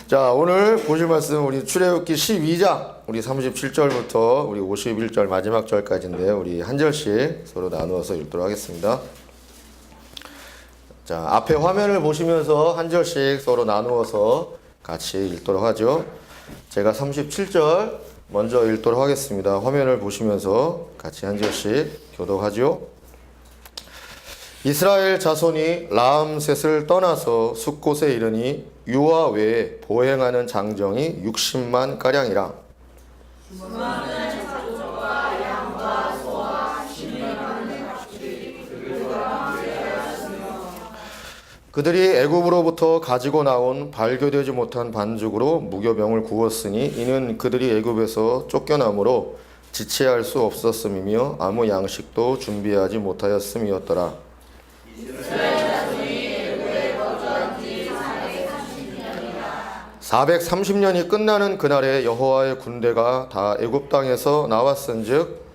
자, 오늘 보실 말씀 우리 출애굽기 12장 우리 37절부터 우리 51절 마지막 절까지인데 우리 한 절씩 서로 나누어서 읽도록 하겠습니다. 자, 앞에 화면을 보시면서 한 절씩 서로 나누어서 같이 읽도록 하죠. 제가 37절 먼저 읽도록 하겠습니다. 화면을 보시면서 같이 한 절씩 교독하죠. 이스라엘 자손이 라암셋을 떠나서 숫곳에 이르니 유아 외에 보행하는 장정이 60만 가량이라. 그들이 애굽으로부터 가지고 나온 발교되지 못한 반죽으로 무교병을 구웠으니 이는 그들이 애굽에서 쫓겨나므로 지체할 수 없었음이며 아무 양식도 준비하지 못하였음이었더라. 430년이 끝나는 그날에 여호와의 군대가 다 애굽 땅에서 나왔은즉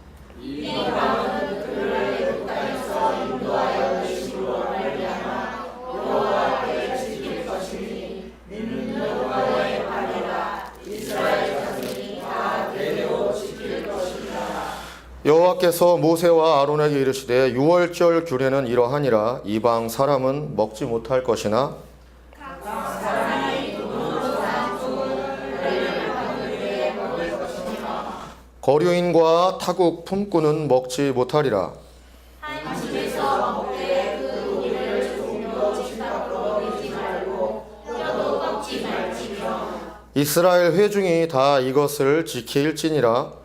여호와께서 모세와 아론에게 이르시되 유월절 규례는 이러하니라. 이방 사람은 먹지 못할 것이나 거류인과 타국 품꾼은 먹지 못하리라. 이스라엘 회중이 다 이것을 지킬지니라.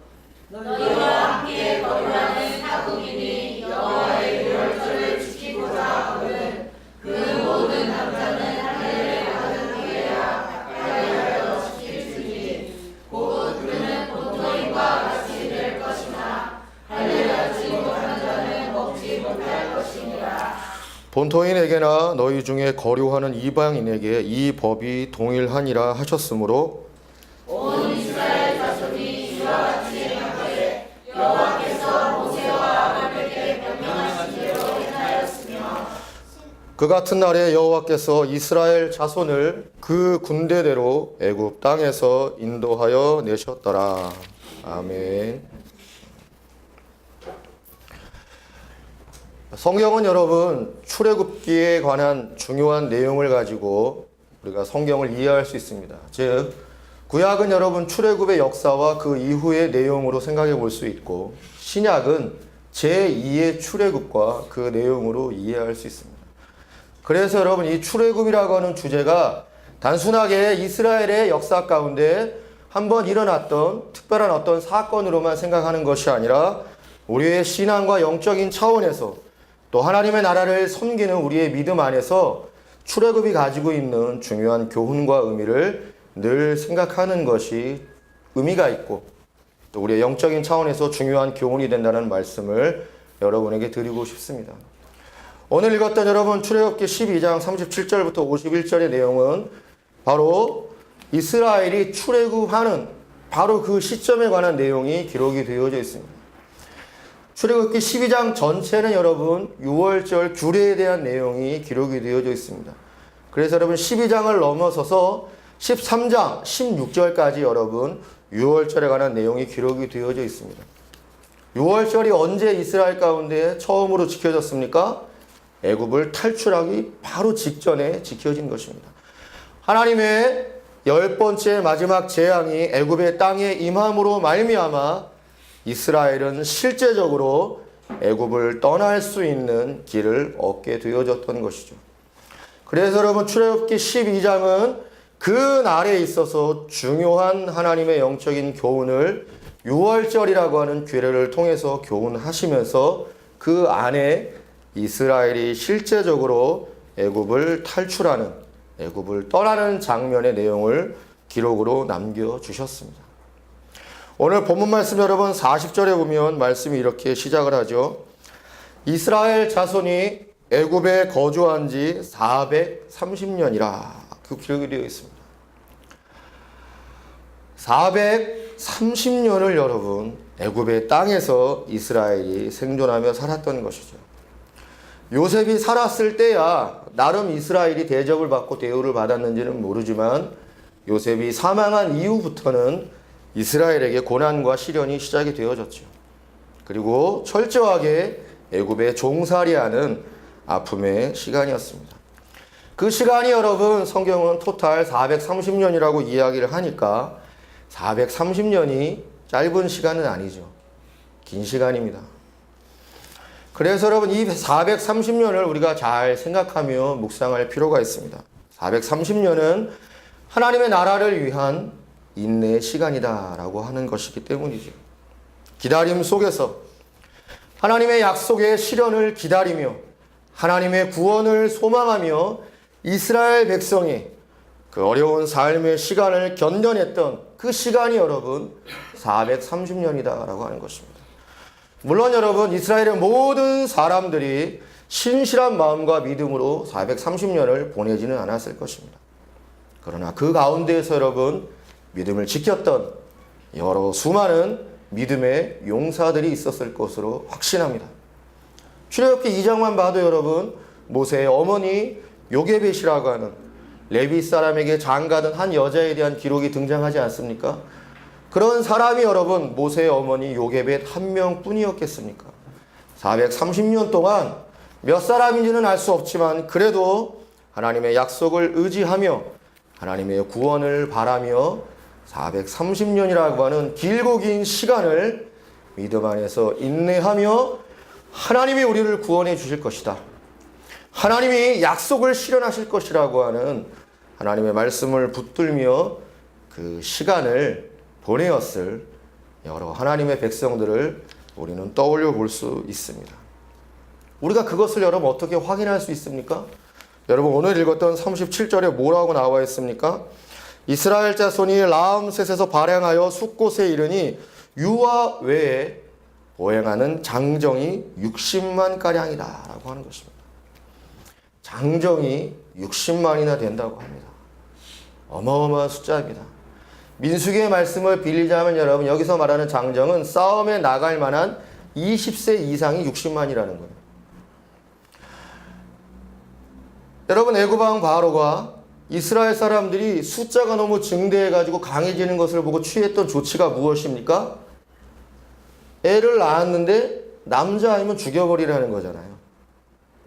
본토인에게나 너희 중에 거류하는 이방인에게 이 법이 동일하니라 하셨으므로 온 이스라엘 자손이 이와 같이 행하되 여호와께서 모세와 아론에게 명령하신 대로 행하였으며 그 같은 날에 여호와께서 이스라엘 자손을 그 군대대로 애굽 땅에서 인도하여 내셨더라. 아멘. 성경은 여러분 출애굽기에 관한 중요한 내용을 가지고 우리가 성경을 이해할 수 있습니다. 즉 구약은 여러분 출애굽의 역사와 그 이후의 내용으로 생각해 볼 수 있고 신약은 제2의 출애굽과 그 내용으로 이해할 수 있습니다. 그래서 여러분 이 출애굽이라고 하는 주제가 단순하게 이스라엘의 역사 가운데 한번 일어났던 특별한 어떤 사건으로만 생각하는 것이 아니라 우리의 신앙과 영적인 차원에서 또 하나님의 나라를 섬기는 우리의 믿음 안에서 출애굽이 가지고 있는 중요한 교훈과 의미를 늘 생각하는 것이 의미가 있고 또 우리의 영적인 차원에서 중요한 교훈이 된다는 말씀을 여러분에게 드리고 싶습니다. 오늘 읽었던 여러분 출애굽기 12장 37절부터 51절의 내용은 바로 이스라엘이 출애굽하는 바로 그 시점에 관한 내용이 기록이 되어져 있습니다. 출애굽기 12장 전체는 여러분 유월절 규례에 대한 내용이 기록이 되어져 있습니다. 그래서 여러분 12장을 넘어서서 13장 16절까지 여러분 유월절에 관한 내용이 기록이 되어져 있습니다. 유월절이 언제 이스라엘 가운데 처음으로 지켜졌습니까? 애굽을 탈출하기 바로 직전에 지켜진 것입니다. 하나님의 10번째 마지막 재앙이 애굽의 땅에 임함으로 말미암아 이스라엘은 실제적으로 애굽을 떠날 수 있는 길을 얻게 되어졌던 것이죠. 그래서 여러분 출애굽기 12장은 그 날에 있어서 중요한 하나님의 영적인 교훈을 유월절이라고 하는 규례를 통해서 교훈하시면서 그 안에 이스라엘이 실제적으로 애굽을 탈출하는 애굽을 떠나는 장면의 내용을 기록으로 남겨주셨습니다. 오늘 본문 말씀 여러분 40절에 보면 말씀이 이렇게 시작을 하죠. 이스라엘 자손이 애굽에 거주한 지 430년이라 그 기록이 되어 있습니다. 430년을 여러분 애굽의 땅에서 이스라엘이 생존하며 살았던 것이죠. 요셉이 살았을 때야 나름 이스라엘이 대접을 받고 대우를 받았는지는 모르지만 요셉이 사망한 이후부터는 이스라엘에게 고난과 시련이 시작이 되어졌죠. 그리고 철저하게 애굽에 종살이하는 아픔의 시간이었습니다. 그 시간이 여러분 성경은 토탈 430년이라고 이야기를 하니까 430년이 짧은 시간은 아니죠. 긴 시간입니다. 그래서 여러분 이 430년을 우리가 잘 생각하며 묵상할 필요가 있습니다. 430년은 하나님의 나라를 위한 인내의 시간이다라고 하는 것이기 때문이죠. 기다림 속에서 하나님의 약속의 실현을 기다리며 하나님의 구원을 소망하며 이스라엘 백성이 그 어려운 삶의 시간을 견뎌냈던 그 시간이 여러분 430년이다라고 하는 것입니다. 물론 여러분 이스라엘의 모든 사람들이 신실한 마음과 믿음으로 430년을 보내지는 않았을 것입니다. 그러나 그 가운데에서 여러분 믿음을 지켰던 여러 수많은 믿음의 용사들이 있었을 것으로 확신합니다. 출애굽기 2장만 봐도 여러분 모세의 어머니 요게벳이라고 하는 레위 사람에게 장가든 한 여자에 대한 기록이 등장하지 않습니까? 그런 사람이 여러분 모세의 어머니 요게벳 한 명뿐이었겠습니까? 430년 동안 몇 사람인지는 알 수 없지만 그래도 하나님의 약속을 의지하며 하나님의 구원을 바라며 430년이라고 하는 길고 긴 시간을 믿음 안에서 인내하며 하나님이 우리를 구원해 주실 것이다. 하나님이 약속을 실현하실 것이라고 하는 하나님의 말씀을 붙들며 그 시간을 보내었을 여러 하나님의 백성들을 우리는 떠올려 볼 수 있습니다. 우리가 그것을 여러분 어떻게 확인할 수 있습니까? 여러분 오늘 읽었던 37절에 뭐라고 나와 있습니까? 이스라엘 자손이 라암셋에서 발행하여 숫곳에 이르니 유아 외에 보행하는 장정이 60만 가량이다 라고 하는 것입니다. 장정이 60만이나 된다고 합니다. 어마어마한 숫자입니다. 민수기의 말씀을 빌리자면 여러분 여기서 말하는 장정은 싸움에 나갈 만한 20세 이상이 60만이라는 거예요. 여러분 애굽 왕 바로가 이스라엘 사람들이 숫자가 너무 증대해가지고 강해지는 것을 보고 취했던 조치가 무엇입니까? 애를 낳았는데 남자아이면 죽여버리라는 거잖아요.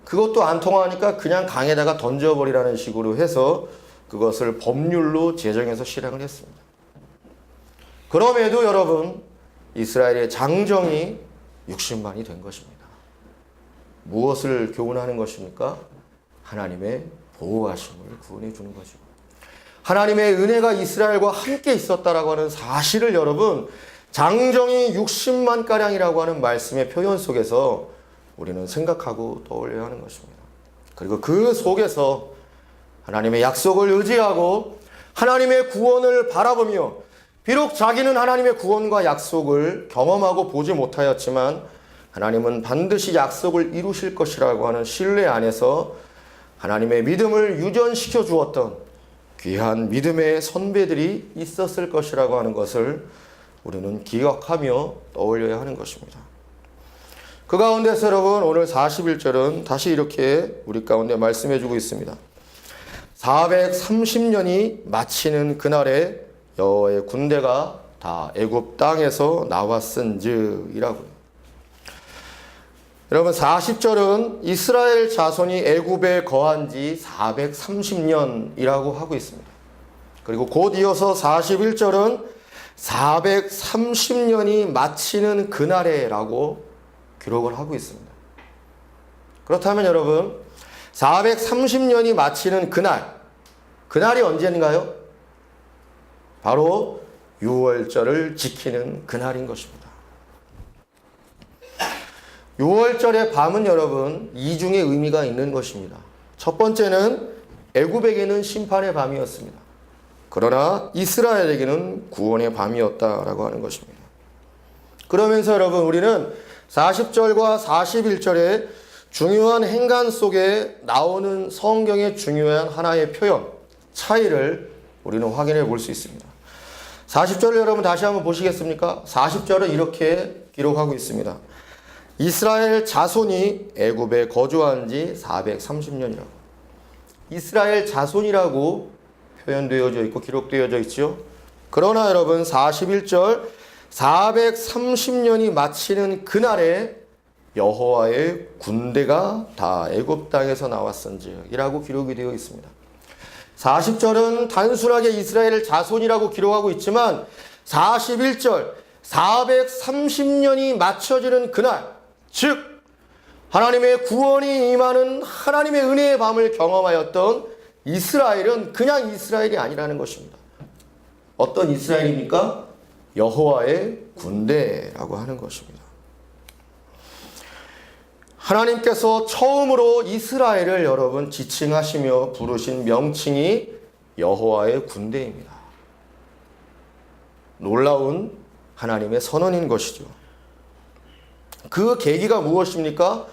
그것도 안 통하니까 그냥 강에다가 던져버리라는 식으로 해서 그것을 법률로 제정해서 실행을 했습니다. 그럼에도 여러분 이스라엘의 장정이 60만이 된 것입니다. 무엇을 교훈하는 것입니까? 하나님의 보호하심을 구원해 주는 거죠. 하나님의 은혜가 이스라엘과 함께 있었다라고 하는 사실을 여러분 장정이 60만 가량이라고 하는 말씀의 표현 속에서 우리는 생각하고 떠올려야 하는 것입니다. 그리고 그 속에서 하나님의 약속을 의지하고 하나님의 구원을 바라보며 비록 자기는 하나님의 구원과 약속을 경험하고 보지 못하였지만 하나님은 반드시 약속을 이루실 것이라고 하는 신뢰 안에서 하나님의 믿음을 유전시켜 주었던 귀한 믿음의 선배들이 있었을 것이라고 하는 것을 우리는 기억하며 떠올려야 하는 것입니다. 그 가운데서 여러분 오늘 41절은 다시 이렇게 우리 가운데 말씀해 주고 있습니다. 430년이 마치는 그날에 여호와의 군대가 다 애굽 땅에서 나왔은즉. 여러분 40절은 이스라엘 자손이 애굽에 거한 지 430년이라고 하고 있습니다. 그리고 곧 이어서 41절은 430년이 마치는 그날에라고 기록을 하고 있습니다. 그렇다면 여러분 430년이 마치는 그날이 언제인가요? 바로 6월절을 지키는 그날인 것입니다. 6월절의 밤은 여러분 이중의 의미가 있는 것입니다. 첫 번째는 애굽에게는 심판의 밤이었습니다. 그러나 이스라엘에게는 구원의 밤이었다라고 하는 것입니다. 그러면서 여러분 우리는 40절과 41절의 중요한 행간 속에 나오는 성경의 중요한 하나의 표현, 차이를 우리는 확인해 볼 수 있습니다. 40절을 여러분 다시 한번 보시겠습니까? 40절은 이렇게 기록하고 있습니다. 이스라엘 자손이 애굽에 거주한 지 430년이라고. 이스라엘 자손이라고 표현되어져 있고 기록되어져 있죠. 그러나 여러분 41절 430년이 마치는 그날에 여호와의 군대가 다 애굽 땅에서 나왔은지이라고 기록이 되어 있습니다. 40절은 단순하게 이스라엘 자손이라고 기록하고 있지만 41절 430년이 맞춰지는 그날, 즉 하나님의 구원이 임하는 하나님의 은혜의 밤을 경험하였던 이스라엘은 그냥 이스라엘이 아니라는 것입니다. 어떤 이스라엘입니까? 여호와의 군대라고 하는 것입니다. 하나님께서 처음으로 이스라엘을 여러분 지칭하시며 부르신 명칭이 여호와의 군대입니다. 놀라운 하나님의 선언인 것이죠. 그 계기가 무엇입니까?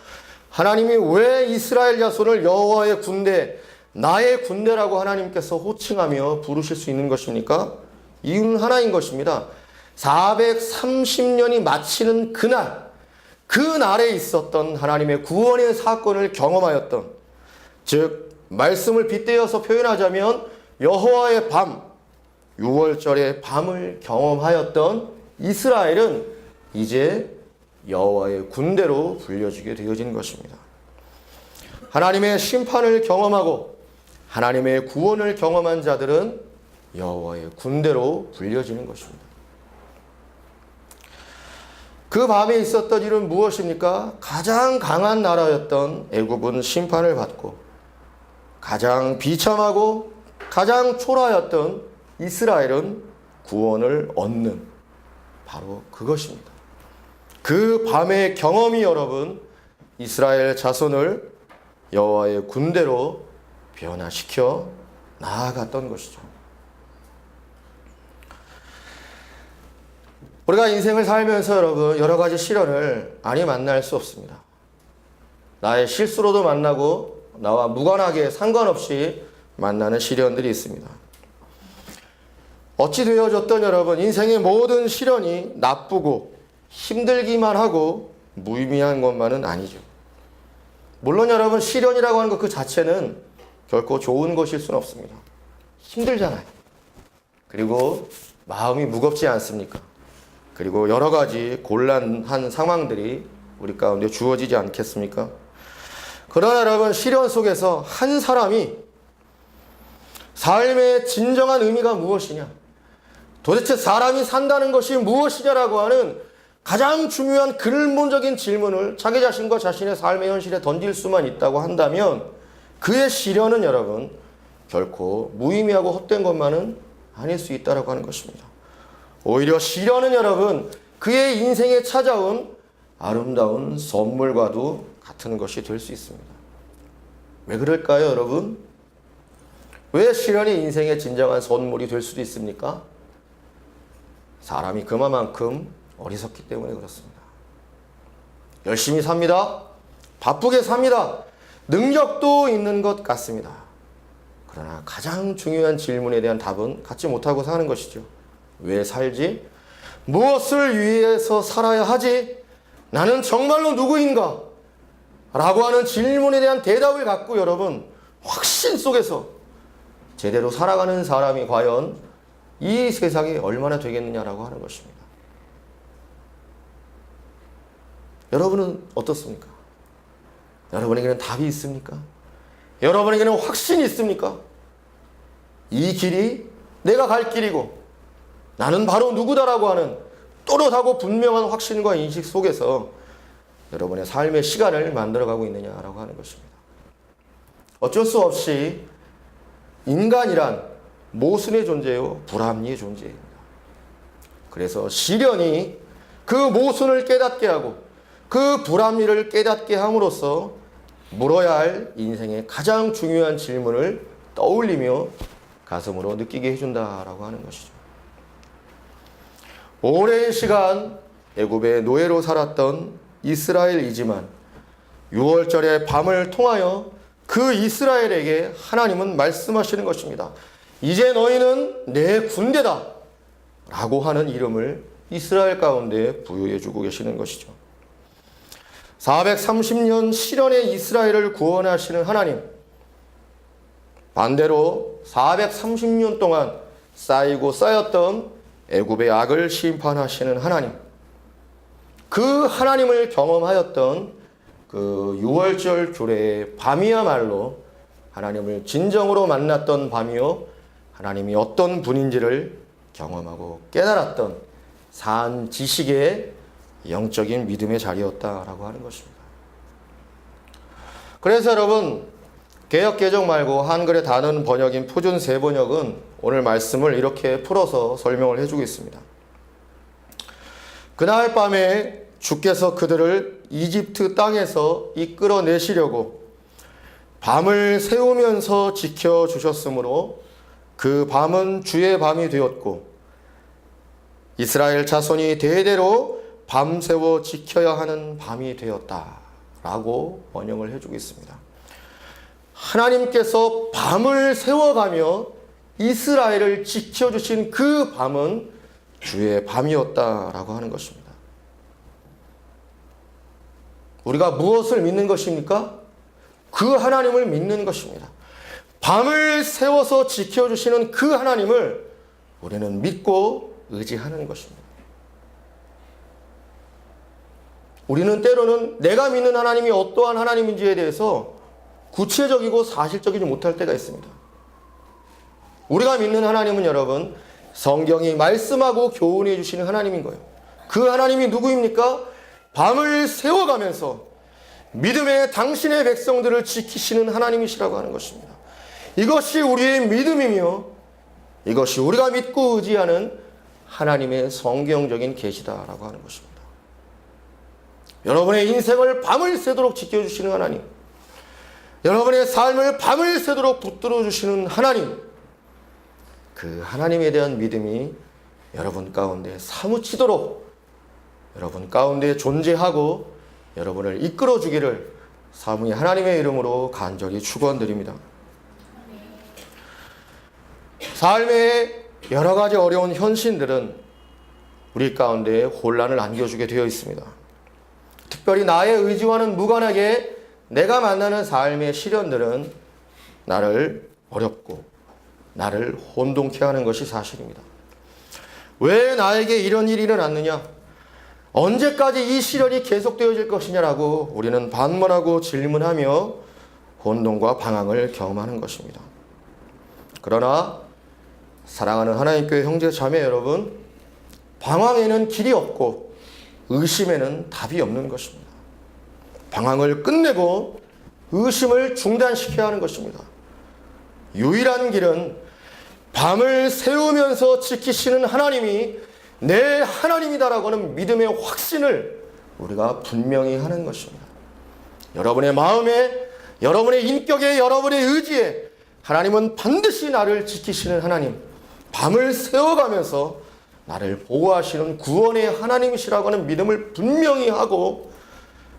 하나님이 왜 이스라엘 자손을 여호와의 군대, 나의 군대라고 하나님께서 호칭하며 부르실 수 있는 것입니까? 이유는 하나인 것입니다. 430년이 마치는 그날, 그 날에 있었던 하나님의 구원의 사건을 경험하였던, 즉 말씀을 빗대어서 표현하자면 여호와의 밤, 6월절의 밤을 경험하였던 이스라엘은 이제 여호와의 군대로 불려지게 되어진 것입니다. 하나님의 심판을 경험하고 하나님의 구원을 경험한 자들은 여호와의 군대로 불려지는 것입니다. 그 밤에 있었던 일은 무엇입니까? 가장 강한 나라였던 애굽은 심판을 받고 가장 비참하고 가장 초라하였던 이스라엘은 구원을 얻는 바로 그것입니다. 그 밤의 경험이 여러분 이스라엘 자손을 여호와의 군대로 변화시켜 나아갔던 것이죠. 우리가 인생을 살면서 여러분 여러 가지 시련을 아니 만날 수 없습니다. 나의 실수로도 만나고 나와 무관하게 상관없이 만나는 시련들이 있습니다. 어찌 되어졌던 여러분 인생의 모든 시련이 나쁘고 힘들기만 하고 무의미한 것만은 아니죠. 물론 여러분 시련이라고 하는 것 그 자체는 결코 좋은 것일 수는 없습니다. 힘들잖아요. 그리고 마음이 무겁지 않습니까? 그리고 여러 가지 곤란한 상황들이 우리 가운데 주어지지 않겠습니까? 그러나 여러분 시련 속에서 한 사람이 삶의 진정한 의미가 무엇이냐, 도대체 사람이 산다는 것이 무엇이냐라고 하는 가장 중요한 근본적인 질문을 자기 자신과 자신의 삶의 현실에 던질 수만 있다고 한다면 그의 시련은 여러분 결코 무의미하고 헛된 것만은 아닐 수 있다고 하는 것입니다. 오히려 시련은 여러분 그의 인생에 찾아온 아름다운 선물과도 같은 것이 될 수 있습니다. 왜 그럴까요, 여러분? 왜 시련이 인생의 진정한 선물이 될 수도 있습니까? 사람이 그만큼 어리석기 때문에 그렇습니다. 열심히 삽니다. 바쁘게 삽니다. 능력도 있는 것 같습니다. 그러나 가장 중요한 질문에 대한 답은 갖지 못하고 사는 것이죠. 왜 살지? 무엇을 위해서 살아야 하지? 나는 정말로 누구인가? 라고 하는 질문에 대한 대답을 갖고 여러분 확신 속에서 제대로 살아가는 사람이 과연 이 세상에 얼마나 되겠느냐라고 하는 것입니다. 여러분은 어떻습니까? 여러분에게는 답이 있습니까? 여러분에게는 확신이 있습니까? 이 길이 내가 갈 길이고 나는 바로 누구다라고 하는 또렷하고 분명한 확신과 인식 속에서 여러분의 삶의 시간을 만들어가고 있느냐라고 하는 것입니다. 어쩔 수 없이 인간이란 모순의 존재요, 불합리의 존재입니다. 그래서 시련이 그 모순을 깨닫게 하고 그 불합리를 깨닫게 함으로써 물어야 할 인생의 가장 중요한 질문을 떠올리며 가슴으로 느끼게 해준다라고 하는 것이죠. 오랜 시간 애굽의 노예로 살았던 이스라엘이지만 6월절의 밤을 통하여 그 이스라엘에게 하나님은 말씀하시는 것입니다. 이제 너희는 내 군대다 라고 하는 이름을 이스라엘 가운데 부여해 주고 계시는 것이죠. 430년 시련의 이스라엘을 구원하시는 하나님, 반대로 430년 동안 쌓이고 쌓였던 애굽의 악을 심판하시는 하나님, 그 하나님을 경험하였던 그 유월절 규례의 밤이야말로 하나님을 진정으로 만났던 밤이요, 하나님이 어떤 분인지를 경험하고 깨달았던 산 지식의 영적인 믿음의 자리였다라고 하는 것입니다. 그래서 여러분, 개역개정 말고 한글의 단원 번역인 표준 세번역은 오늘 말씀을 이렇게 풀어서 설명을 해주고 있습니다. 그날 밤에 주께서 그들을 이집트 땅에서 이끌어내시려고 밤을 새우면서 지켜주셨으므로 그 밤은 주의 밤이 되었고 이스라엘 자손이 대대로 밤새워 지켜야 하는 밤이 되었다라고 번역을 해주고 있습니다. 하나님께서 밤을 세워가며 이스라엘을 지켜주신 그 밤은 주의 밤이었다라고 하는 것입니다. 우리가 무엇을 믿는 것입니까? 그 하나님을 믿는 것입니다. 밤을 세워서 지켜주시는 그 하나님을 우리는 믿고 의지하는 것입니다. 우리는 때로는 내가 믿는 하나님이 어떠한 하나님인지에 대해서 구체적이고 사실적이지 못할 때가 있습니다. 우리가 믿는 하나님은 여러분, 성경이 말씀하고 교훈해 주시는 하나님인 거예요. 그 하나님이 누구입니까? 밤을 세워가면서 믿음의 당신의 백성들을 지키시는 하나님이시라고 하는 것입니다. 이것이 우리의 믿음이며 이것이 우리가 믿고 의지하는 하나님의 성경적인 계시다라고 하는 것입니다. 여러분의 인생을 밤을 새도록 지켜주시는 하나님, 여러분의 삶을 밤을 새도록 붙들어 주시는 하나님, 그 하나님에 대한 믿음이 여러분 가운데 사무치도록 여러분 가운데 존재하고 여러분을 이끌어 주기를 사무의 하나님의 이름으로 간절히 축원드립니다. 삶의 여러 가지 어려운 현실들은 우리 가운데 혼란을 안겨주게 되어 있습니다. 특별히 나의 의지와는 무관하게 내가 만나는 삶의 시련들은 나를 어렵고 나를 혼동케 하는 것이 사실입니다. 왜 나에게 이런 일이 일어났느냐? 언제까지 이 시련이 계속되어질 것이냐라고 우리는 반문하고 질문하며 혼동과 방황을 경험하는 것입니다. 그러나 사랑하는 하나님교회 형제 자매 여러분, 방황에는 길이 없고 의심에는 답이 없는 것입니다. 방황을 끝내고 의심을 중단시켜야 하는 것입니다. 유일한 길은 밤을 새우면서 지키시는 하나님이 내 하나님이다라고 하는 믿음의 확신을 우리가 분명히 하는 것입니다. 여러분의 마음에, 여러분의 인격에, 여러분의 의지에 하나님은 반드시 나를 지키시는 하나님, 밤을 새워가면서 나를 보호하시는 구원의 하나님이시라고 하는 믿음을 분명히 하고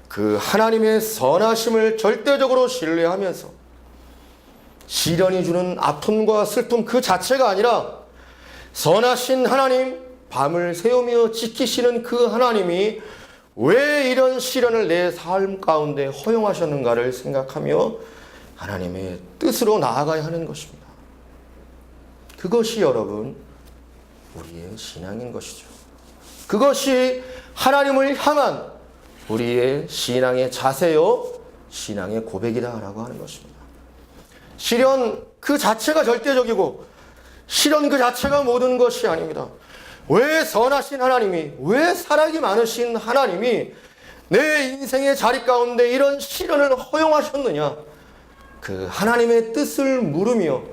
그 하나님의 선하심을 절대적으로 신뢰하면서 시련이 주는 아픔과 슬픔 그 자체가 아니라 선하신 하나님, 밤을 새우며 지키시는 그 하나님이 왜 이런 시련을 내 삶 가운데 허용하셨는가를 생각하며 하나님의 뜻으로 나아가야 하는 것입니다. 그것이 여러분 우리의 신앙인 것이죠. 그것이 하나님을 향한 우리의 신앙의 자세요, 신앙의 고백이다라고 하는 것입니다. 시련 그 자체가 절대적이고 시련 그 자체가 모든 것이 아닙니다. 왜 선하신 하나님이, 왜 사랑이 많으신 하나님이 내 인생의 자리 가운데 이런 시련을 허용하셨느냐? 그 하나님의 뜻을 물으며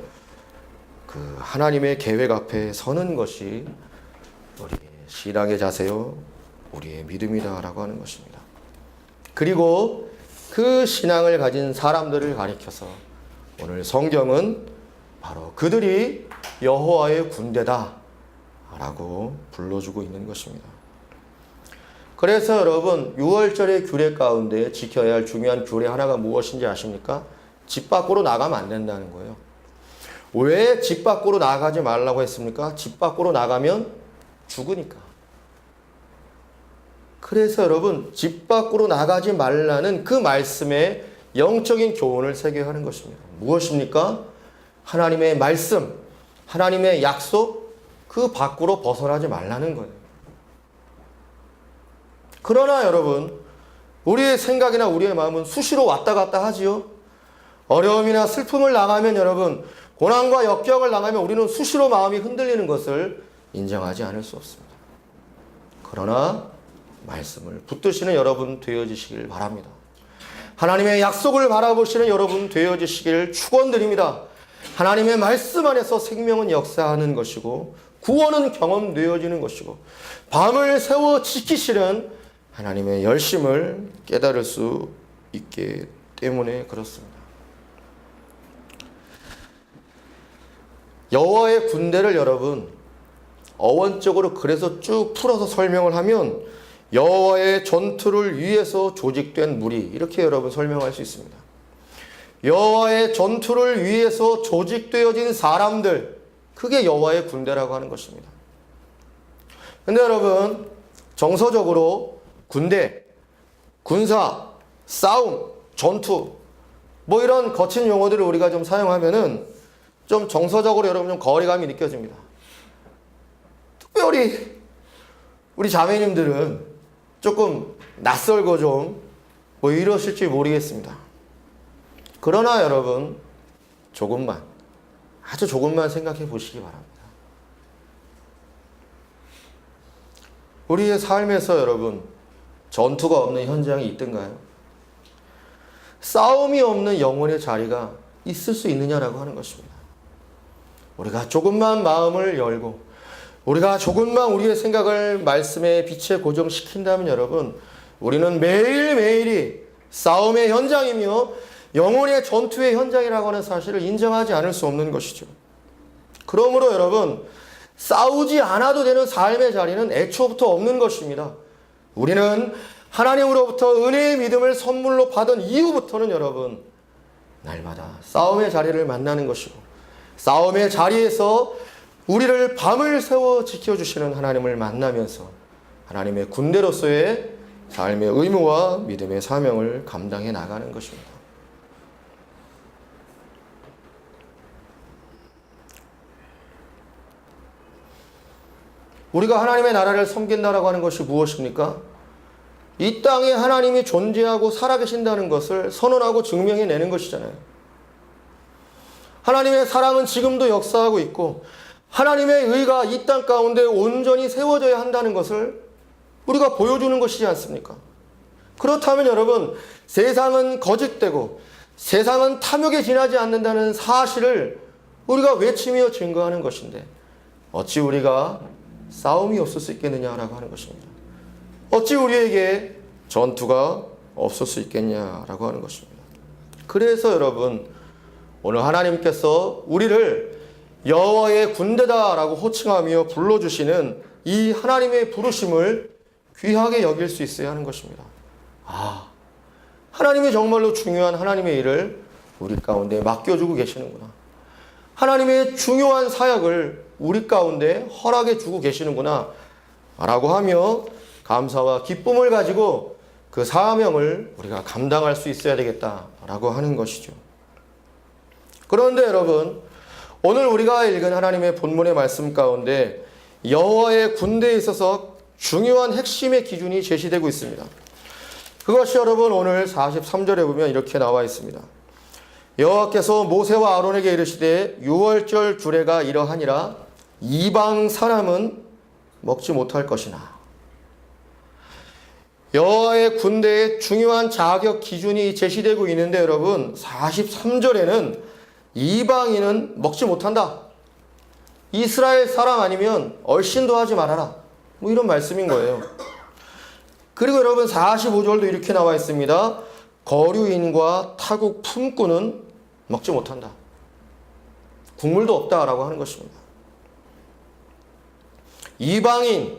그 하나님의 계획 앞에 서는 것이 우리의 신앙의 자세요, 우리의 믿음이다라고 하는 것입니다. 그리고 그 신앙을 가진 사람들을 가리켜서 오늘 성경은 바로 그들이 여호와의 군대다 라고 불러주고 있는 것입니다. 그래서 여러분, 유월절의 규례 가운데 지켜야 할 중요한 규례 하나가 무엇인지 아십니까? 집 밖으로 나가면 안 된다는 거예요. 왜 집 밖으로 나가지 말라고 했습니까? 집 밖으로 나가면 죽으니까. 그래서 여러분, 집 밖으로 나가지 말라는 그 말씀에 영적인 교훈을 새겨야 하는 것입니다. 무엇입니까? 하나님의 말씀, 하나님의 약속 그 밖으로 벗어나지 말라는 거예요. 그러나 여러분, 우리의 생각이나 우리의 마음은 수시로 왔다 갔다 하지요. 어려움이나 슬픔을 당하면 여러분, 고난과 역경을 당하면 우리는 수시로 마음이 흔들리는 것을 인정하지 않을 수 없습니다. 그러나 말씀을 붙드시는 여러분 되어지시길 바랍니다. 하나님의 약속을 바라보시는 여러분 되어지시길 축원드립니다. 하나님의 말씀 안에서 생명은 역사하는 것이고 구원은 경험되어지는 것이고 밤을 새워 지키시는 하나님의 열심을 깨달을 수 있기 때문에 그렇습니다. 여호와의 군대를 여러분 어원적으로 그래서 쭉 풀어서 설명을 하면 여호와의 전투를 위해서 조직된 무리 이렇게 여러분 설명할 수 있습니다. 여호와의 전투를 위해서 조직되어진 사람들 그게 여호와의 군대라고 하는 것입니다. 근데 여러분 정서적으로 군대, 군사, 싸움, 전투 뭐 이런 거친 용어들을 우리가 좀 사용하면은 좀 정서적으로 여러분 좀 거리감이 느껴집니다. 특별히 우리 자매님들은 조금 낯설고 좀 뭐 이러실지 모르겠습니다. 그러나 여러분 조금만 아주 조금만 생각해 보시기 바랍니다. 우리의 삶에서 여러분 전투가 없는 현장이 있던가요? 싸움이 없는 영혼의 자리가 있을 수 있느냐라고 하는 것입니다. 우리가 조금만 마음을 열고 우리가 조금만 우리의 생각을 말씀의 빛에 고정시킨다면 여러분 우리는 매일매일이 싸움의 현장이며 영혼의 전투의 현장이라고 하는 사실을 인정하지 않을 수 없는 것이죠. 그러므로 여러분 싸우지 않아도 되는 삶의 자리는 애초부터 없는 것입니다. 우리는 하나님으로부터 은혜의 믿음을 선물로 받은 이후부터는 여러분 날마다 싸움의 자리를 만나는 것이고 싸움의 자리에서 우리를 밤을 새워 지켜주시는 하나님을 만나면서 하나님의 군대로서의 삶의 의무와 믿음의 사명을 감당해 나가는 것입니다. 우리가 하나님의 나라를 섬긴다라고 하는 것이 무엇입니까? 이 땅에 하나님이 존재하고 살아계신다는 것을 선언하고 증명해내는 것이잖아요. 하나님의 사랑은 지금도 역사하고 있고 하나님의 의가 이 땅 가운데 온전히 세워져야 한다는 것을 우리가 보여주는 것이지 않습니까? 그렇다면 여러분 세상은 거짓되고 세상은 탐욕에 지나지 않는다는 사실을 우리가 외치며 증거하는 것인데 어찌 우리가 싸움이 없을 수 있겠느냐라고 하는 것입니다. 어찌 우리에게 전투가 없을 수 있겠냐라고 하는 것입니다. 그래서 여러분 오늘 하나님께서 우리를 여호와의 군대다라고 호칭하며 불러주시는 이 하나님의 부르심을 귀하게 여길 수 있어야 하는 것입니다. 하나님이 정말로 중요한 하나님의 일을 우리 가운데 맡겨주고 계시는구나. 하나님의 중요한 사역을 우리 가운데 허락해 주고 계시는구나 라고 하며 감사와 기쁨을 가지고 그 사명을 우리가 감당할 수 있어야 되겠다라고 하는 것이죠. 그런데 여러분 오늘 우리가 읽은 하나님의 본문의 말씀 가운데 여호와의 군대에 있어서 중요한 핵심의 기준이 제시되고 있습니다. 그것이 여러분 오늘 43절에 보면 이렇게 나와 있습니다. 여호와께서 모세와 아론에게 이르시되 유월절 규례가 이러하니라 이방 사람은 먹지 못할 것이나. 여호와의 군대의 중요한 자격 기준이 제시되고 있는데 여러분 43절에는 이방인은 먹지 못한다. 이스라엘 사람 아니면 얼씬도 하지 말아라. 뭐 이런 말씀인 거예요. 그리고 여러분 45절도 이렇게 나와 있습니다. 거류인과 타국 품꾼은 먹지 못한다. 국물도 없다라고 하는 것입니다. 이방인,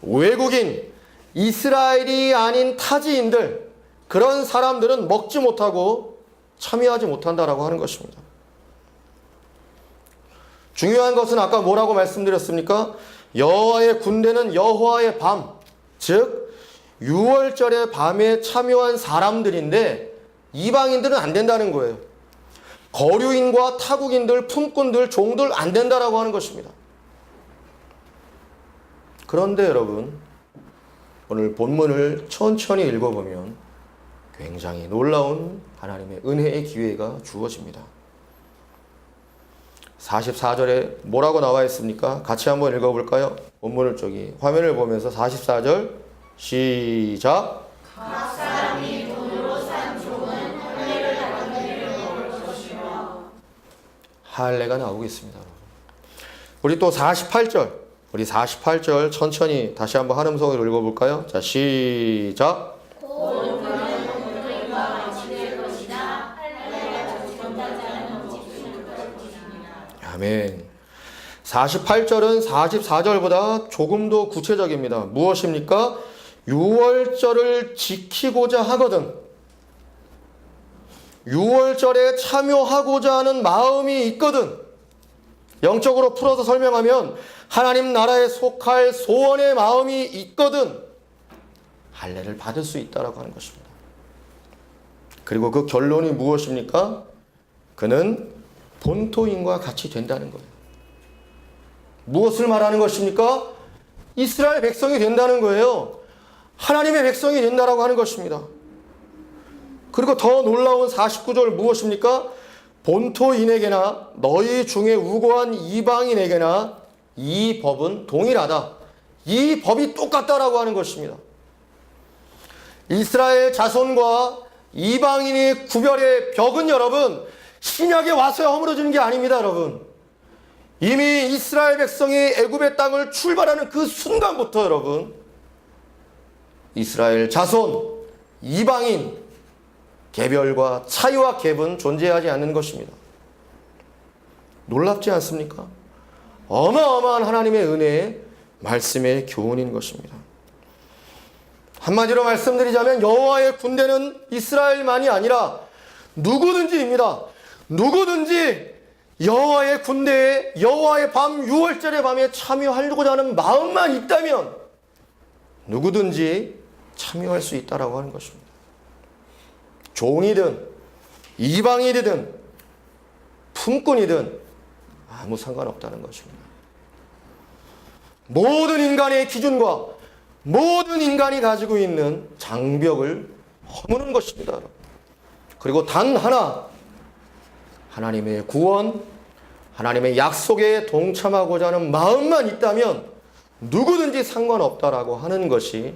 외국인, 이스라엘이 아닌 타지인들 그런 사람들은 먹지 못하고 참여하지 못한다라고 하는 것입니다. 중요한 것은 아까 뭐라고 말씀드렸습니까? 여호와의 군대는 여호와의 밤, 즉 유월절의 밤에 참여한 사람들인데 이방인들은 안 된다는 거예요. 거류인과 타국인들, 품꾼들, 종들 안 된다라고 하는 것입니다. 그런데 여러분, 오늘 본문을 천천히 읽어보면 굉장히 놀라운 하나님의 은혜의 기회가 주어집니다. 44절에 뭐라고 나와 있습니까? 같이 한번 읽어볼까요? 본문을 화면을 보면서 44절 시작. 각 사람이 돈으로 산 종은 할례를 받으리를 먹을 것이며. 할례가 나오고 있습니다. 우리 또 48절. 우리 48절 천천히 다시 한번 한 음성으로 읽어볼까요? 자, 시작. 곧 그는 본토인과 같이 될 것이나 할례가 전달자는 없을 것이니라. 아멘. 48절은 44절보다 조금 더 구체적입니다. 무엇입니까? 유월절을 지키고자 하거든. 유월절에 참여하고자 하는 마음이 있거든. 영적으로 풀어서 설명하면 하나님 나라에 속할 소원의 마음이 있거든 할례를 받을 수 있다라고 하는 것입니다. 그리고 그 결론이 무엇입니까? 그는 본토인과 같이 된다는 거예요. 무엇을 말하는 것입니까? 이스라엘 백성이 된다는 거예요. 하나님의 백성이 된다라고 하는 것입니다. 그리고 더 놀라운 49절 무엇입니까? 본토인에게나 너희 중에 우고한 이방인에게나 이 법은 동일하다. 이 법이 똑같다라고 하는 것입니다. 이스라엘 자손과 이방인의 구별의 벽은 여러분 신약에 와서 허물어지는 게 아닙니다. 여러분 이미 이스라엘 백성이 애굽의 땅을 출발하는 그 순간부터 여러분 이스라엘 자손, 이방인 개별과 차이와 갭은 존재하지 않는 것입니다. 놀랍지 않습니까? 어마어마한 하나님의 은혜의 말씀의 교훈인 것입니다. 한마디로 말씀드리자면 여호와의 군대는 이스라엘만이 아니라 누구든지입니다. 누구든지 여호와의 군대에 여호와의 밤 유월절의 밤에 참여하려고자 하는 마음만 있다면 누구든지 참여할 수 있다라고 하는 것입니다. 종이든 이방인이든 품꾼이든 아무 상관없다는 것입니다. 모든 인간의 기준과 모든 인간이 가지고 있는 장벽을 허무는 것입니다. 그리고 단 하나 하나님의 구원, 하나님의 약속에 동참하고자 하는 마음만 있다면 누구든지 상관없다라고 하는 것이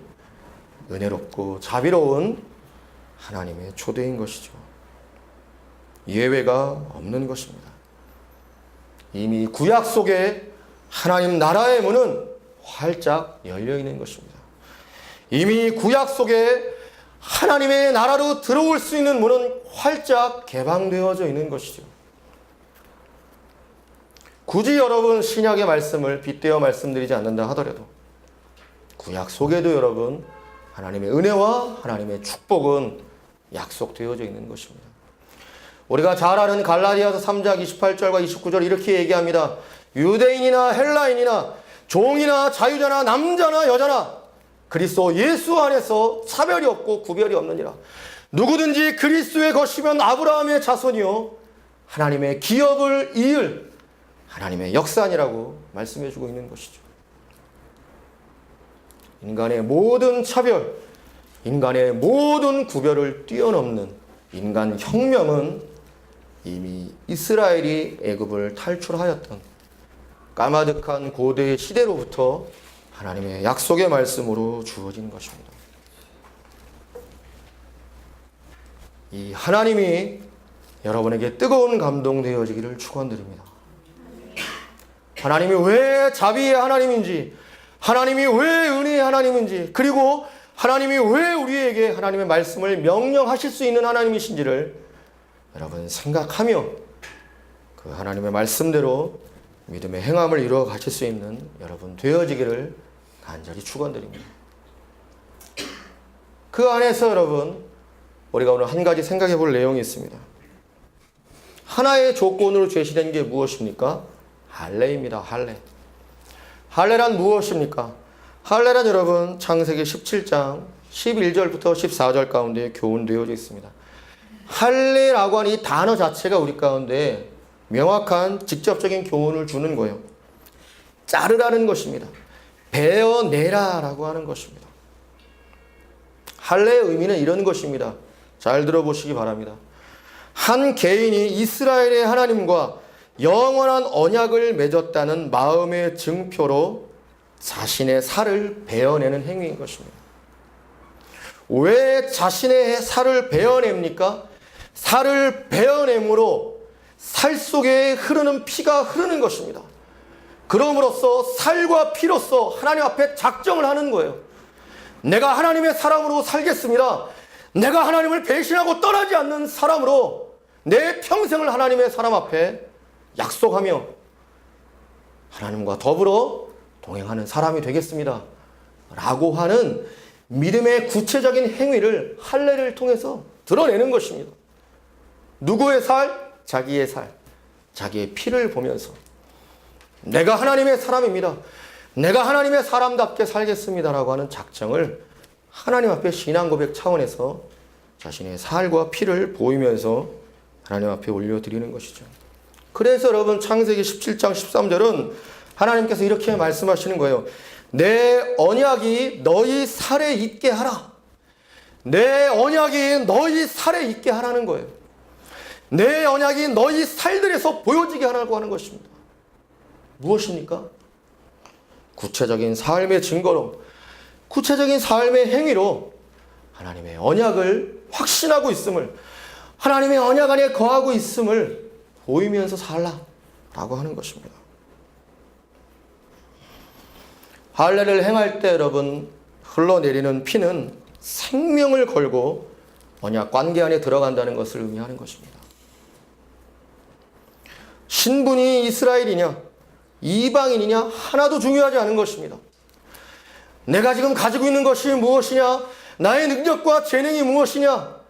은혜롭고 자비로운 하나님의 초대인 것이죠. 예외가 없는 것입니다. 이미 구약 속에 하나님 나라의 문은 활짝 열려 있는 것입니다. 이미 구약 속에 하나님의 나라로 들어올 수 있는 문은 활짝 개방되어져 있는 것이죠. 굳이 여러분 신약의 말씀을 빗대어 말씀드리지 않는다 하더라도 구약 속에도 여러분 하나님의 은혜와 하나님의 축복은 약속되어져 있는 것입니다. 우리가 잘 아는 갈라디아서 3장 28절과 29절 이렇게 얘기합니다. 유대인이나 헬라인이나 종이나 자유자나 남자나 여자나 그리스도 예수 안에서 차별이 없고 구별이 없느니라. 누구든지 그리스도의 것이면 아브라함의 자손이요 하나님의 기업을 이을 하나님의 역사니라고 말씀해주고 있는 것이죠. 인간의 모든 차별, 인간의 모든 구별을 뛰어넘는 인간 혁명은 이미 이스라엘이 애굽을 탈출하였던 까마득한 고대의 시대로부터 하나님의 약속의 말씀으로 주어진 것입니다. 이 하나님이 여러분에게 뜨거운 감동 되어지기를 축원드립니다. 하나님이 왜 자비의 하나님인지, 하나님이 왜 은혜의 하나님인지, 그리고 하나님이 왜 우리에게 하나님의 말씀을 명령하실 수 있는 하나님이신지를 여러분 생각하며 그 하나님의 말씀대로 믿음의 행함을 이루어 가실 수 있는 여러분 되어지기를 간절히 축원드립니다. 그 안에서 여러분 우리가 오늘 한 가지 생각해 볼 내용이 있습니다. 하나의 조건으로 제시된 게 무엇입니까? 할례입니다. 할례. 할례란 무엇입니까? 할례란 여러분 창세기 17장 11절부터 14절 가운데 교훈되어져 있습니다. 할례라고 하는 이 단어 자체가 우리 가운데 명확한 직접적인 교훈을 주는 거예요. 자르라는 것입니다. 베어내라라고 하는 것입니다. 할례의 의미는 이런 것입니다. 잘 들어보시기 바랍니다. 한 개인이 이스라엘의 하나님과 영원한 언약을 맺었다는 마음의 증표로 자신의 살을 베어내는 행위인 것입니다. 왜 자신의 살을 베어냅니까? 살을 베어냄으로 살 속에 흐르는 피가 흐르는 것입니다. 그럼으로써 살과 피로써 하나님 앞에 작정을 하는 거예요. 내가 하나님의 사람으로 살겠습니다. 내가 하나님을 배신하고 떠나지 않는 사람으로 내 평생을 하나님의 사람 앞에 약속하며 하나님과 더불어 동행하는 사람이 되겠습니다. 라고 하는 믿음의 구체적인 행위를 할례를 통해서 드러내는 것입니다. 누구의 살? 자기의 살, 자기의 피를 보면서 내가 하나님의 사람입니다. 내가 하나님의 사람답게 살겠습니다라고 하는 작정을 하나님 앞에 신앙 고백 차원에서 자신의 살과 피를 보이면서 하나님 앞에 올려드리는 것이죠. 그래서 여러분 창세기 17장 13절은 하나님께서 이렇게 말씀하시는 거예요. 내 언약이 너희 살에 있게 하라. 내 언약이 너희 살에 있게 하라는 거예요. 내 언약이 너희 살들에서 보여지게 하라고 하는 것입니다. 무엇입니까? 구체적인 삶의 증거로, 구체적인 삶의 행위로 하나님의 언약을 확신하고 있음을, 하나님의 언약 안에 거하고 있음을 보이면서 살라라고 하는 것입니다. 할례를 행할 때 여러분 흘러내리는 피는 생명을 걸고 언약 관계 안에 들어간다는 것을 의미하는 것입니다. 신분이 이스라엘이냐 이방인이냐 하나도 중요하지 않은 것입니다. 내가 지금 가지고 있는 것이 무엇이냐, 나의 능력과 재능이 무엇이냐,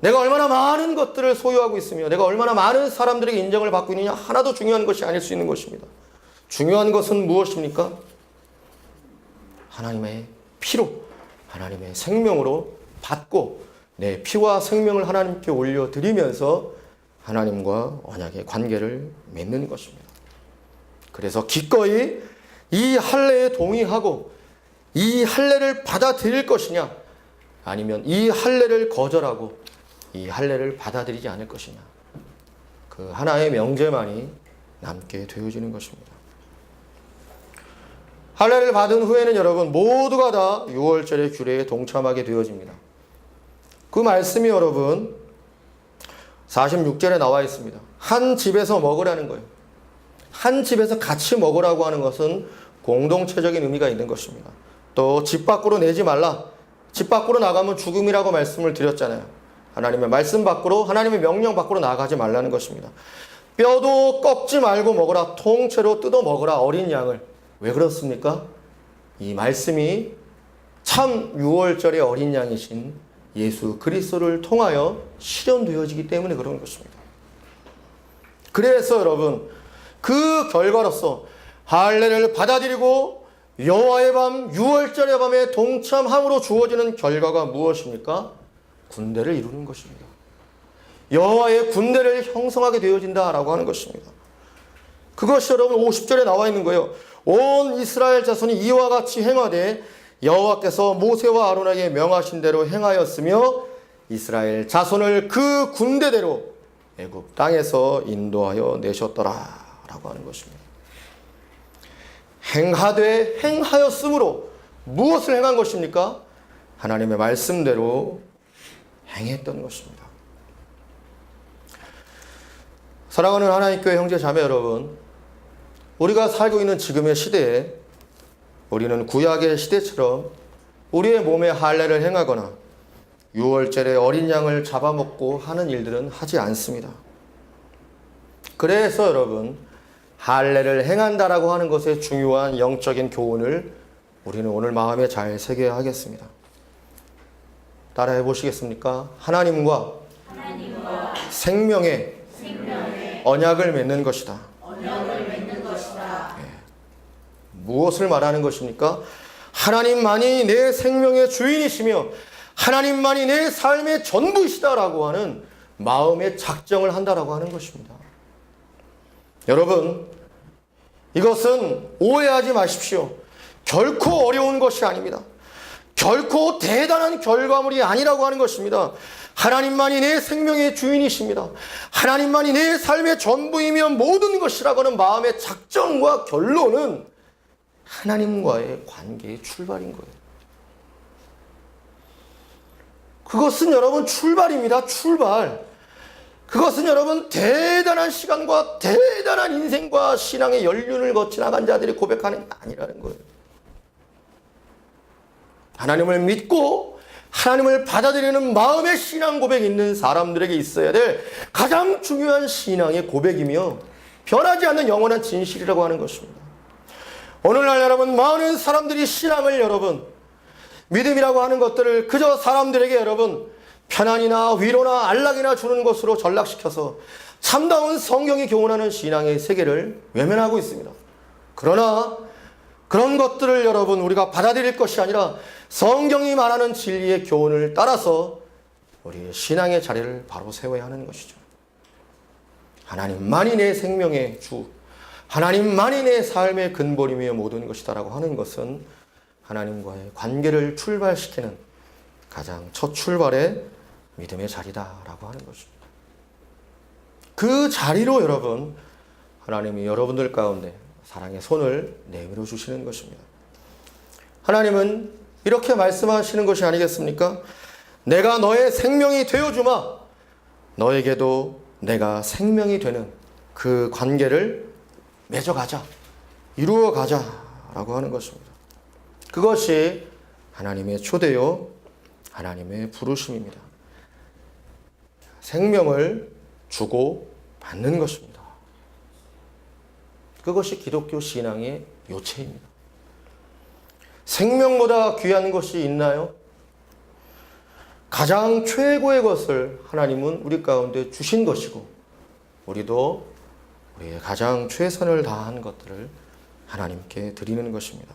내가 얼마나 많은 것들을 소유하고 있으며 내가 얼마나 많은 사람들에게 인정을 받고 있느냐 하나도 중요한 것이 아닐 수 있는 것입니다. 중요한 것은 무엇입니까? 하나님의 피로, 하나님의 생명으로 받고 내 피와 생명을 하나님께 올려드리면서 하나님과 언약의 관계를 맺는 것입니다. 그래서 기꺼이 이 할례에 동의하고 이 할례를 받아들일 것이냐, 아니면 이 할례를 거절하고 이 할례를 받아들이지 않을 것이냐, 그 하나의 명제만이 남게 되어지는 것입니다. 할례를 받은 후에는 여러분 모두가 다 유월절의 규례에 동참하게 되어집니다. 그 말씀이 여러분 46절에 나와 있습니다. 한 집에서 먹으라는 거예요. 한 집에서 같이 먹으라고 하는 것은 공동체적인 의미가 있는 것입니다. 또 집 밖으로 내지 말라. 집 밖으로 나가면 죽음이라고 말씀을 드렸잖아요. 하나님의 말씀 밖으로, 하나님의 명령 밖으로 나가지 말라는 것입니다. 뼈도 꺾지 말고 먹으라. 통째로 뜯어 먹으라. 어린 양을. 왜 그렇습니까? 이 말씀이 참 유월절의 어린 양이신 예수 그리스도를 통하여 실현되어지기 때문에 그런 것입니다. 그래서 여러분 그 결과로서 할례를 받아들이고 여호와의 밤, 유월절의 밤에 동참함으로 주어지는 결과가 무엇입니까? 군대를 이루는 것입니다. 여호와의 군대를 형성하게 되어진다라고 하는 것입니다. 그것이 여러분 50절에 나와 있는 거예요. 온 이스라엘 자손이 이와 같이 행하되 여호와께서 모세와 아론에게 명하신 대로 행하였으며 이스라엘 자손을 그 군대대로 애굽 땅에서 인도하여 내셨더라라고 하는 것입니다. 행하되 행하였으므로 무엇을 행한 것입니까? 하나님의 말씀대로 행했던 것입니다. 사랑하는 하나님 교회 형제 자매 여러분, 우리가 살고 있는 지금의 시대에 우리는 구약의 시대처럼 우리의 몸에 할례를 행하거나 유월절에 어린 양을 잡아먹고 하는 일들은 하지 않습니다. 그래서 여러분 할례를 행한다라고 하는 것의 중요한 영적인 교훈을 우리는 오늘 마음에 잘 새겨야 하겠습니다. 따라해 보시겠습니까? 하나님과 생명의 언약을 맺는 것이다. 무엇을 말하는 것입니까? 하나님만이 내 생명의 주인이시며 하나님만이 내 삶의 전부이시다라고 하는 마음의 작정을 한다라고 하는 것입니다. 여러분, 이것은 오해하지 마십시오. 결코 어려운 것이 아닙니다. 결코 대단한 결과물이 아니라고 하는 것입니다. 하나님만이 내 생명의 주인이십니다. 하나님만이 내 삶의 전부이며 모든 것이라고 하는 마음의 작정과 결론은 하나님과의 관계의 출발인 거예요. 그것은 여러분 출발입니다. 출발. 그것은 여러분 대단한 시간과 대단한 인생과 신앙의 연륜을 거쳐 나간 자들이 고백하는 게 아니라는 거예요. 하나님을 믿고 하나님을 받아들이는 마음의 신앙 고백이 있는 사람들에게 있어야 될 가장 중요한 신앙의 고백이며 변하지 않는 영원한 진실이라고 하는 것입니다. 오늘날 여러분 많은 사람들이 신앙을 여러분 믿음이라고 하는 것들을 그저 사람들에게 여러분 편안이나 위로나 안락이나 주는 것으로 전락시켜서 참다운 성경이 교훈하는 신앙의 세계를 외면하고 있습니다. 그러나 그런 것들을 여러분 우리가 받아들일 것이 아니라 성경이 말하는 진리의 교훈을 따라서 우리의 신앙의 자리를 바로 세워야 하는 것이죠. 하나님만이 내 생명의 주, 하나님만이 내 삶의 근본이며 모든 것이다라고 하는 것은 하나님과의 관계를 출발시키는 가장 첫 출발의 믿음의 자리다라고 하는 것입니다. 그 자리로 여러분 하나님이 여러분들 가운데 사랑의 손을 내밀어 주시는 것입니다. 하나님은 이렇게 말씀하시는 것이 아니겠습니까? 내가 너의 생명이 되어주마. 너에게도 내가 생명이 되는 그 관계를 맺어가자. 이루어가자라고 하는 것입니다. 그것이 하나님의 초대요, 하나님의 부르심입니다. 생명을 주고 받는 것입니다. 그것이 기독교 신앙의 요체입니다. 생명보다 귀한 것이 있나요? 가장 최고의 것을 하나님은 우리 가운데 주신 것이고 우리도 우리의 가장 최선을 다한 것들을 하나님께 드리는 것입니다.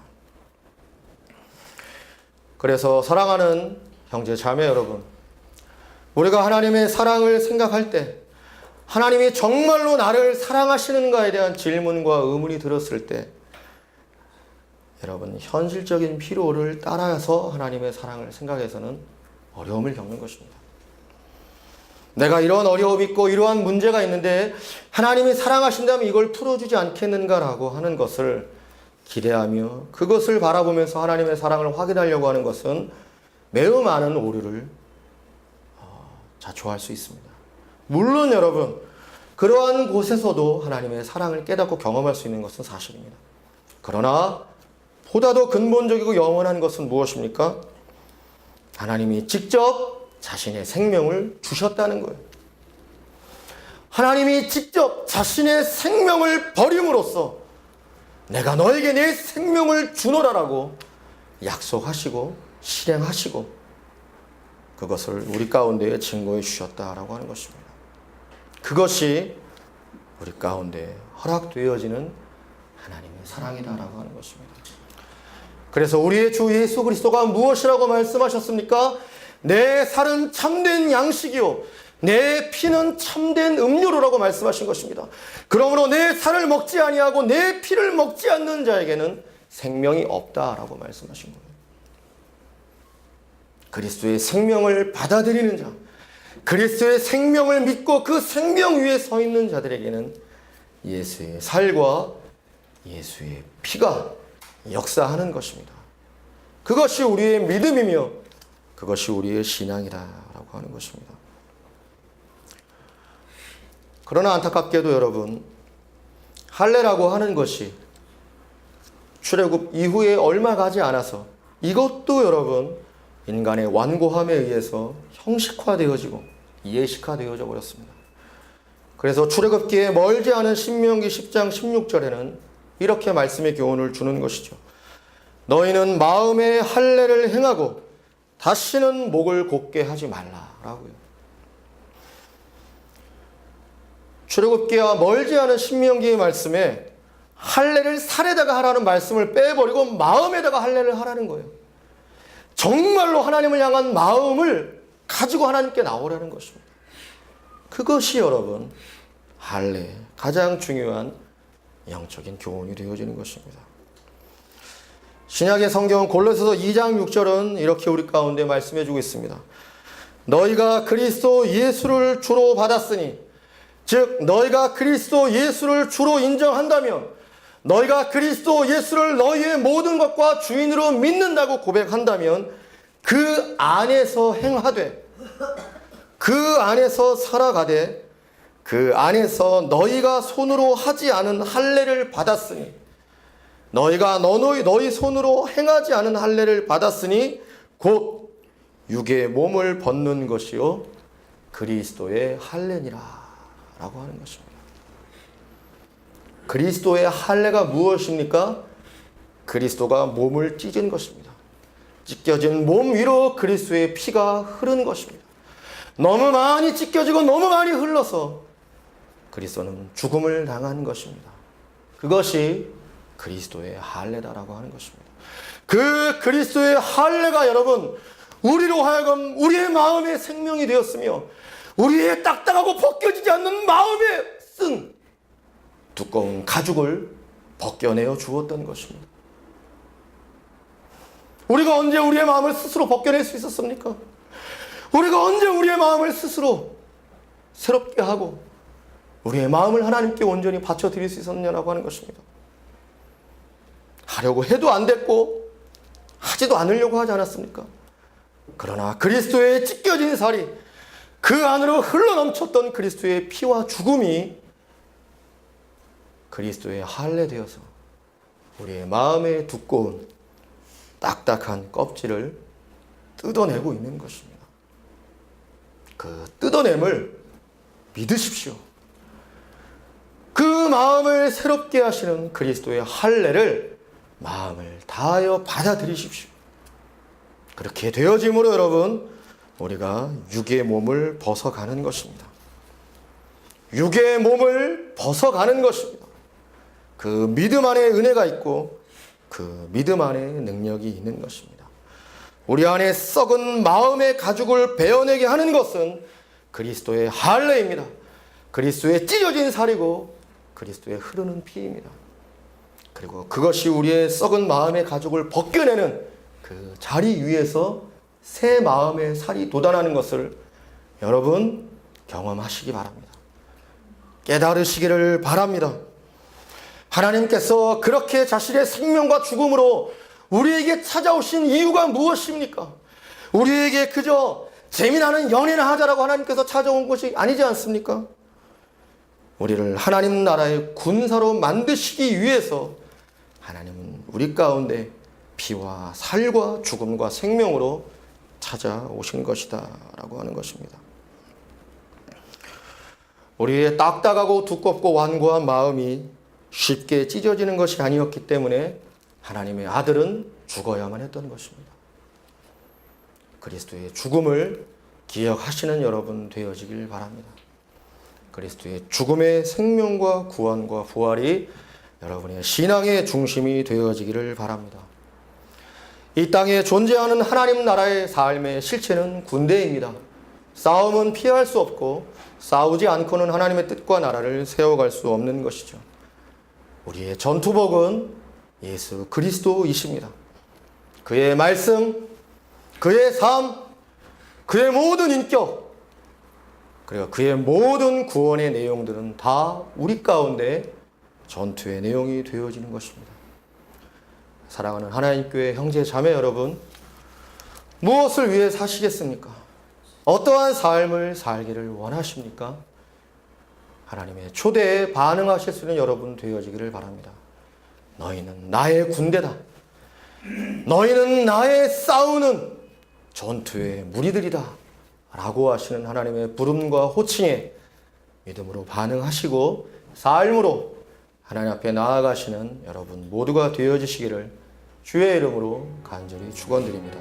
그래서 사랑하는 형제 자매 여러분, 우리가 하나님의 사랑을 생각할 때 하나님이 정말로 나를 사랑하시는가에 대한 질문과 의문이 들었을 때 여러분 현실적인 필요를 따라서 하나님의 사랑을 생각해서는 어려움을 겪는 것입니다. 내가 이런 어려움이 있고 이러한 문제가 있는데 하나님이 사랑하신다면 이걸 풀어주지 않겠는가라고 하는 것을 기대하며 그것을 바라보면서 하나님의 사랑을 확인하려고 하는 것은 매우 많은 오류를 자초할 수 있습니다. 물론 여러분 그러한 곳에서도 하나님의 사랑을 깨닫고 경험할 수 있는 것은 사실입니다. 그러나 보다 더 근본적이고 영원한 것은 무엇입니까? 하나님이 직접 자신의 생명을 주셨다는 거예요. 하나님이 직접 자신의 생명을 버림으로써 내가 너에게 내 생명을 주노라라고 약속하시고 실행하시고 그것을 우리 가운데에 증거해 주셨다라고 하는 것입니다. 그것이 우리 가운데 허락되어지는 하나님의 사랑이다라고 하는 것입니다. 그래서 우리의 주 예수 그리스도가 무엇이라고 말씀하셨습니까? 내 살은 참된 양식이요 내 피는 참된 음료로라고 말씀하신 것입니다. 그러므로 내 살을 먹지 아니하고 내 피를 먹지 않는 자에게는 생명이 없다라고 말씀하신 거예요. 그리스도의 생명을 받아들이는 자, 그리스도의 생명을 믿고 그 생명 위에 서 있는 자들에게는 예수의 살과 예수의 피가 역사하는 것입니다. 그것이 우리의 믿음이며 그것이 우리의 신앙이다라고 하는 것입니다. 그러나 안타깝게도 여러분 할례라고 하는 것이 출애굽 이후에 얼마 가지 않아서 이것도 여러분 인간의 완고함에 의해서 형식화되어지고 예식화되어져 버렸습니다. 그래서 출애굽기에 멀지 않은 신명기 10장 16절에는 이렇게 말씀의 교훈을 주는 것이죠. 너희는 마음의 할례를 행하고 다시는 목을 곧게 하지 말라라고요. 출애굽기와 멀지 않은 신명기의 말씀에 할례를 살에다가 하라는 말씀을 빼버리고 마음에다가 할례를 하라는 거예요. 정말로 하나님을 향한 마음을 가지고 하나님께 나오라는 것입니다. 그것이 여러분 할례 가장 중요한 영적인 교훈이 되어지는 것입니다. 신약의 성경은 골로새서 2장 6절은 이렇게 우리 가운데 말씀해 주고 있습니다. 너희가 그리스도 예수를 주로 받았으니, 즉 너희가 그리스도 예수를 주로 인정한다면, 너희가 그리스도 예수를 너희의 모든 것과 주인으로 믿는다고 고백한다면 그 안에서 행하되, 그 안에서 살아가되, 그 안에서 너희가 손으로 하지 않은 할례를 받았으니, 너희가 너희 손으로 행하지 않은 할례를 받았으니 곧 육의 몸을 벗는 것이요 그리스도의 할례니라 라고 하는 것입니다. 그리스도의 할례가 무엇입니까? 그리스도가 몸을 찢은 것입니다. 찢겨진 몸 위로 그리스도의 피가 흐른 것입니다. 너무 많이 찢겨지고 너무 많이 흘러서 그리스도는 죽음을 당한 것입니다. 그것이 그리스도의 할례다라고 하는 것입니다. 그 그리스도의 할례가 여러분 우리로 하여금 우리의 마음의 생명이 되었으며 우리의 딱딱하고 벗겨지지 않는 마음에 쓴 두꺼운 가죽을 벗겨내어 주었던 것입니다. 우리가 언제 우리의 마음을 스스로 벗겨낼 수 있었습니까? 우리가 언제 우리의 마음을 스스로 새롭게 하고 우리의 마음을 하나님께 온전히 바쳐드릴 수 있었냐라고 하는 것입니다. 하려고 해도 안 됐고 하지도 않으려고 하지 않았습니까? 그러나 그리스도의 찢겨진 살이, 그 안으로 흘러넘쳤던 그리스도의 피와 죽음이 그리스도의 할례 되어서 우리의 마음의 두꺼운 딱딱한 껍질을 뜯어내고 있는 것입니다. 그 뜯어냄을 믿으십시오. 그 마음을 새롭게 하시는 그리스도의 할례를 마음을 다하여 받아들이십시오. 그렇게 되어짐으로 여러분 우리가 육의 몸을 벗어가는 것입니다. 육의 몸을 벗어가는 것입니다. 그 믿음 안에 은혜가 있고 그 믿음 안에 능력이 있는 것입니다. 우리 안에 썩은 마음의 가죽을 베어내게 하는 것은 그리스도의 할례입니다. 그리스도의 찢어진 살이고 그리스도의 흐르는 피입니다. 그리고 그것이 우리의 썩은 마음의 가죽을 벗겨내는 그 자리 위에서 새 마음의 살이 돋아나는 것을 여러분 경험하시기 바랍니다. 깨달으시기를 바랍니다. 하나님께서 그렇게 자신의 생명과 죽음으로 우리에게 찾아오신 이유가 무엇입니까? 우리에게 그저 재미나는 연애나 하자라고 하나님께서 찾아온 것이 아니지 않습니까? 우리를 하나님 나라의 군사로 만드시기 위해서 하나님은 우리 가운데 피와 살과 죽음과 생명으로 찾아오신 것이다 라고 하는 것입니다. 우리의 딱딱하고 두껍고 완고한 마음이 쉽게 찢어지는 것이 아니었기 때문에 하나님의 아들은 죽어야만 했던 것입니다. 그리스도의 죽음을 기억하시는 여러분 되어지길 바랍니다. 그리스도의 죽음의 생명과 구원과 부활이 여러분의 신앙의 중심이 되어지기를 바랍니다. 이 땅에 존재하는 하나님 나라의 삶의 실체는 군대입니다. 싸움은 피할 수 없고 싸우지 않고는 하나님의 뜻과 나라를 세워갈 수 없는 것이죠. 우리의 전투복은 예수 그리스도이십니다. 그의 말씀, 그의 삶, 그의 모든 인격, 그리고 그의 모든 구원의 내용들은 다 우리 가운데 전투의 내용이 되어지는 것입니다. 사랑하는 하나님 교회 형제 자매 여러분, 무엇을 위해 사시겠습니까? 어떠한 삶을 살기를 원하십니까? 하나님의 초대에 반응하실 수 있는 여러분 되어지기를 바랍니다. 너희는 나의 군대다. 너희는 나의 싸우는 전투의 무리들이다. 라고 하시는 하나님의 부름과 호칭에 믿음으로 반응하시고 삶으로 하나님 앞에 나아가시는 여러분 모두가 되어지시기를 주의 이름으로 간절히 축원드립니다.